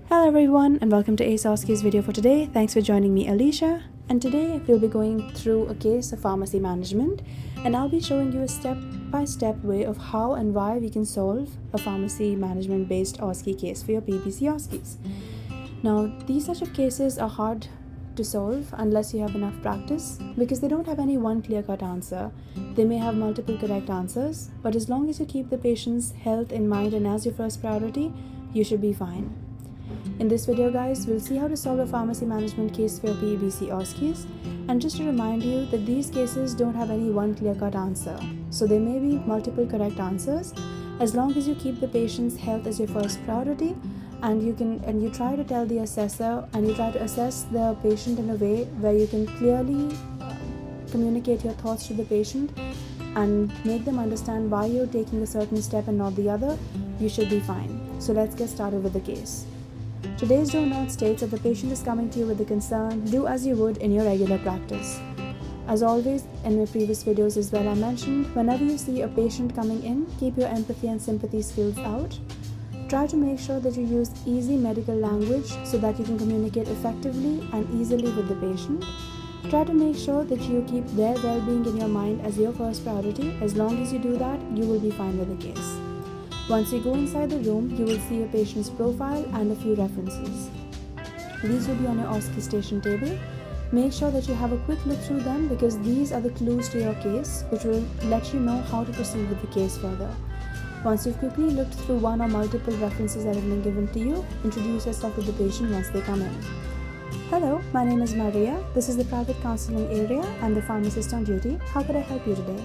Hello everyone and welcome to AceOSCE's video for today. Thanks for joining me, Alicia. And today we'll be going through a case of pharmacy management, and I'll be showing you a step-by-step way of how and why we can solve a pharmacy management based OSCE case for your PEBC OSCEs. Now, these such of cases are hard to solve unless you have enough practice, because they don't have any one clear-cut answer. They may have multiple correct answers, but as long as you keep the patient's health in mind and as your first priority, you should be fine. In this video, guys, we'll see how to solve a pharmacy management case for your PEBC OSCEs, and just to remind you that these cases don't have any one clear-cut answer, so there may be multiple correct answers. As long as you keep the patient's health as your first priority, and you try to tell the assessor and you try to assess the patient in a way where you can clearly communicate your thoughts to the patient and make them understand why you're taking a certain step and not the other, you should be fine. So let's get started with the case. Today's do note states that the patient is coming to you with a concern. Do as you would in your regular practice. As always, in my previous videos as well, I mentioned, whenever you see a patient coming in, keep your empathy and sympathy skills out. Try to make sure that you use easy medical language so that you can communicate effectively and easily with the patient. Try to make sure that you keep their well-being in your mind as your first priority. As long as you do that, you will be fine with the case. Once you go inside the room, you will see a patient's profile and a few references. These will be on your OSCE station table. Make sure that you have a quick look through them, because these are the clues to your case, which will let you know how to proceed with the case further. Once you've quickly looked through one or multiple references that have been given to you, introduce yourself to the patient once they come in. Hello, my name is Maria. This is the private counseling area. I'm the pharmacist on duty. How could I help you today?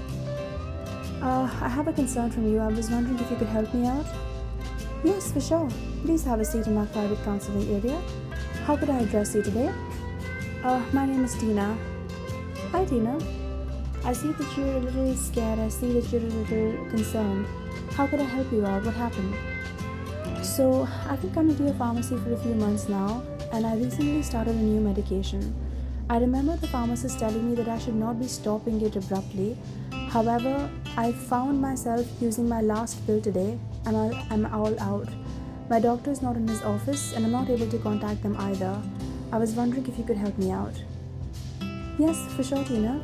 I have a concern from you. I was wondering if you could help me out. Yes, for sure. Please have a seat in our private counseling area. How could I address you today? My name is Tina. Hi, Tina. I see that you're a little scared. I see that you're a little concerned. How could I help you out? What happened? So, I've been coming to your pharmacy for a few months now, and I recently started a new medication. I remember the pharmacist telling me that I should not be stopping it abruptly. However, I found myself using my last pill today, and I'm all out. My doctor is not in his office, and I'm not able to contact them either. I was wondering if you could help me out. Yes, for sure, Tina.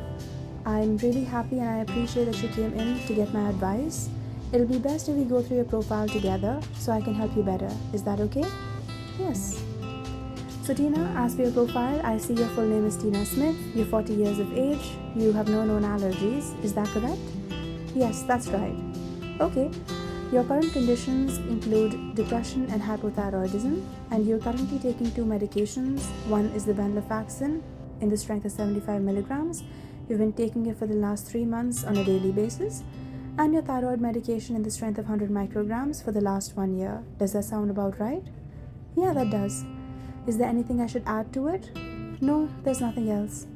I'm really happy and I appreciate that you came in to get my advice. It'll be best if we go through your profile together so I can help you better. Is that okay? Yes. So Tina, as for your profile, I see your full name is Tina Smith. You're 40 years of age. You have no known allergies. Is that correct? Yes, that's right. Okay. Your current conditions include depression and hypothyroidism, and you're currently taking 2 medications. One is the venlafaxine in the strength of 75 milligrams. You've been taking it for the last 3 months on a daily basis, and your thyroid medication in the strength of 100 micrograms for the last 1 year. Does that sound about right? Yeah, that does. Is there anything I should add to it? No, there's nothing else.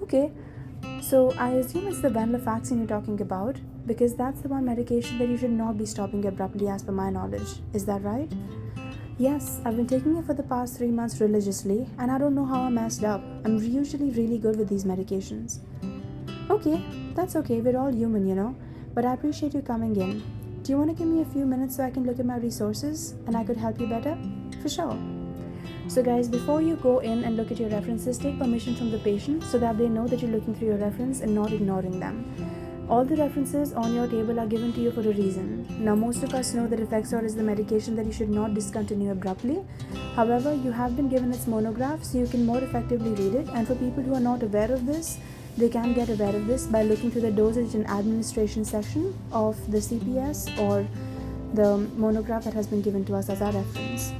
Okay, so I assume it's the venlafaxine you're talking about, because that's the one medication that you should not be stopping abruptly as per my knowledge. Is that right? Yes, I've been taking it for the past 3 months religiously, and I don't know how I messed up. I'm usually really good with these medications. Okay, that's okay. We're all human, you know. But I appreciate you coming in. Do you want to give me a few minutes so I can look at my resources and I could help you better? For sure. So guys, before you go in and look at your references, take permission from the patient so that they know that you're looking through your reference and not ignoring them. All the references on your table are given to you for a reason. Now, most of us know that Effexor is the medication that you should not discontinue abruptly. However, you have been given its monograph so you can more effectively read it, and for people who are not aware of this, they can get aware of this by looking through the dosage and administration section of the CPS or the monograph that has been given to us as our reference.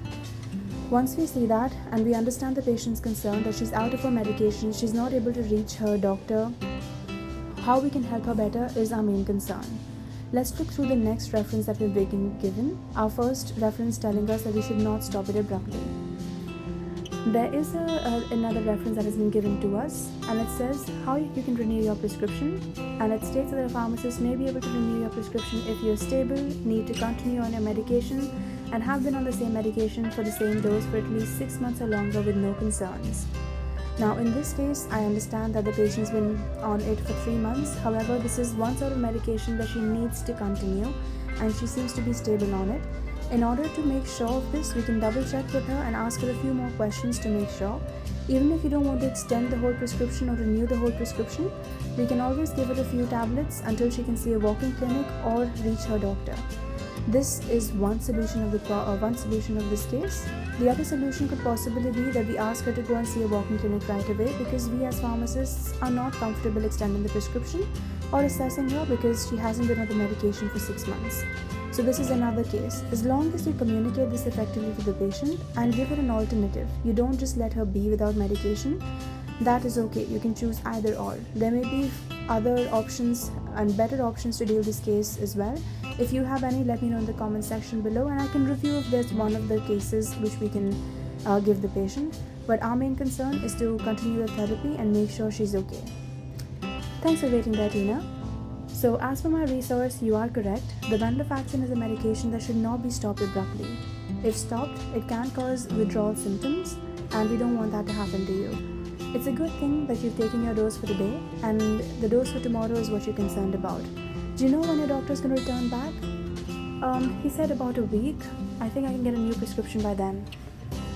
Once we see that and we understand the patient's concern that she's out of her medication, she's not able to reach her doctor, how we can help her better is our main concern. Let's look through the next reference that we've been given. Our first reference telling us that we should not stop it abruptly. There is another reference that has been given to us, and it says how you can renew your prescription, and it states that a pharmacist may be able to renew your prescription if you're stable, need to continue on your medication, and have been on the same medication for the same dose for at least 6 months or longer with no concerns. Now, in this case, I understand that the patient's been on it for 3 months. However, this is one sort of medication that she needs to continue, and she seems to be stable on it. In order to make sure of this, we can double check with her and ask her a few more questions to make sure. Even if you don't want to extend the whole prescription or renew the whole prescription, we can always give her a few tablets until she can see a walk-in clinic or reach her doctor. This is one solution of this case. The other solution could possibly be that we ask her to go and see a walk-in clinic right away, because we as pharmacists are not comfortable extending the prescription or assessing her because she hasn't been on the medication for 6 months. So this is another case. As long as you communicate this effectively to the patient and give her an alternative, you don't just let her be without medication, that is okay. You can choose either or. There may be other options and better options to deal with this case as well. If you have any, let me know in the comment section below, and I can review if there's one of the cases which we can give the patient. But our main concern is to continue the therapy and make sure she's okay. Thanks for waiting there, Tina. So as per my resource, you are correct. The venlafaxine is a medication that should not be stopped abruptly. If stopped, it can cause withdrawal symptoms, and we don't want that to happen to you. It's a good thing that you've taken your dose for today, and the dose for tomorrow is what you're concerned about. Do you know when your doctor's going to return back? He said about a week. I think I can get a new prescription by then.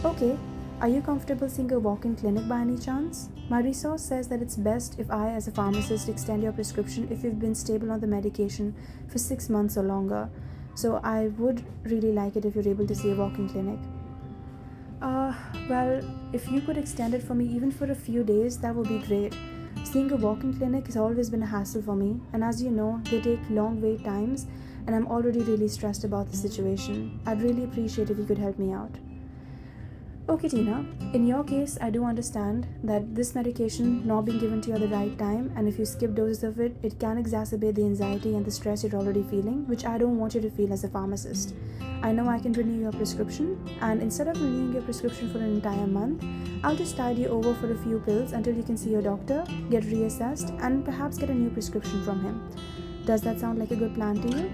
Okay. Are you comfortable seeing a walk-in clinic by any chance? My resource says that it's best if I, as a pharmacist, extend your prescription if you've been stable on the medication for 6 months or longer. So I would really like it if you're able to see a walk-in clinic. Well, if you could extend it for me even for a few days, that would be great. Seeing a walk-in clinic has always been a hassle for me, and as you know, they take long wait times, and I'm already really stressed about the situation. I'd really appreciate if you could help me out. Okay, Tina, in your case, I do understand that this medication not being given to you at the right time, and if you skip doses of it, it can exacerbate the anxiety and the stress you're already feeling, which I don't want you to feel as a pharmacist. I know I can renew your prescription, and instead of renewing your prescription for an entire month, I'll just tide you over for a few pills until you can see your doctor, get reassessed, and perhaps get a new prescription from him. Does that sound like a good plan to you?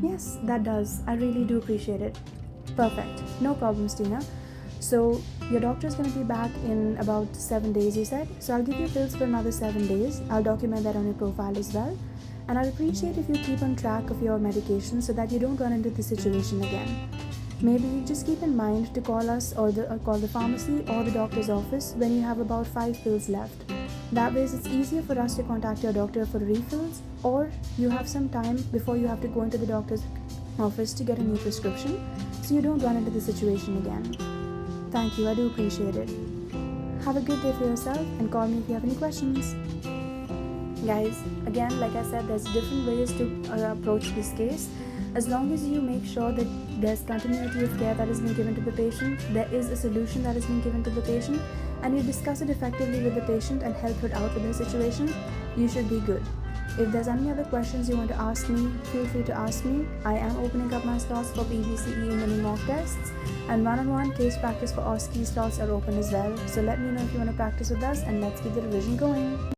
Yes, that does. I really do appreciate it. Perfect. No problems, Tina. So your doctor is going to be back in about 7 days, you said. So I'll give you pills for another 7 days. I'll document that on your profile as well. And I'd appreciate if you keep on track of your medication so that you don't run into this situation again. Maybe just keep in mind to call us or call the pharmacy or the doctor's office when you have about 5 pills left. That way it's easier for us to contact your doctor for refills, or you have some time before you have to go into the doctor's office to get a new prescription, so you don't run into the situation again. Thank you, I do appreciate it. Have a good day for yourself, and call me if you have any questions. Guys, again, like I said, there's different ways to approach this case. As long as you make sure that there's continuity of care that has been given to the patient, there is a solution that has been given to the patient, and you discuss it effectively with the patient and help her out with her situation, you should be good. If there's any other questions you want to ask me, feel free to ask me. I am opening up my slots for PEBC, EE and mini mock tests, and one-on-one case practice for OSCE slots are open as well. So let me know if you want to practice with us, and let's keep the revision going.